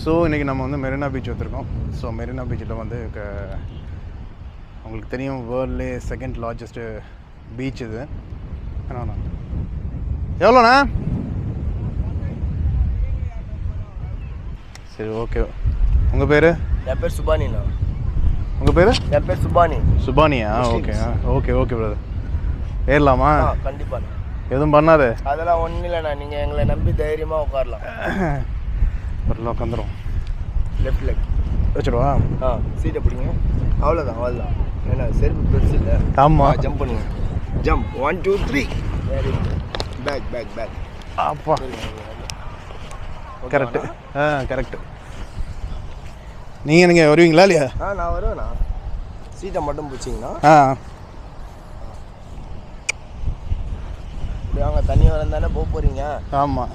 So இன்றைக்கி நம்ம வந்து மெரினா பீச் வந்திருக்கோம். ஸோ மெரினா பீச்சில் வந்து உங்களுக்கு தெரியும் வேர்ல்ட்லே செகண்ட் லார்ஜஸ்ட்டு பீச் இது. அண்ணா எவ்வளோண்ணா? சரி, ஓகே. உங்கள் பேர்? என் பேர் சுபானிண்ணா. உங்கள் பேர்? என் பேர் சுபானி. சுபானியா? Okay okay okay brother. ஏறலாமா? கண்டிப்பாண்ணா. எதுவும் பண்ணாது? அதெல்லாம் ஒன்றும் இல்லைண்ணா, நீங்கள் எங்களை நம்பி தைரியமாக உட்காரலாம். வரலாம், உட்காந்துரும். Left leg வச்சுடுவா? சீட்டை பிடிங்க. அவ்வளோதான். ஏன்னா செருப்பு பெருசு இல்லை. ஆமாம், ஜம்ப் பண்ணுங்க. ஜம்ப் 1 2 3. Very good. பேக். அப்பா, கரெக்டு. கரெக்டு. நீங்கள் வருவீங்களா இல்லையா? நான் வருவேண்ணா. சீட்டை மட்டும் பிடிச்சிங்கண்ணா. இப்படி வாங்க, தண்ணி வரந்தானே போக போகிறீங்க. ஆமாம்.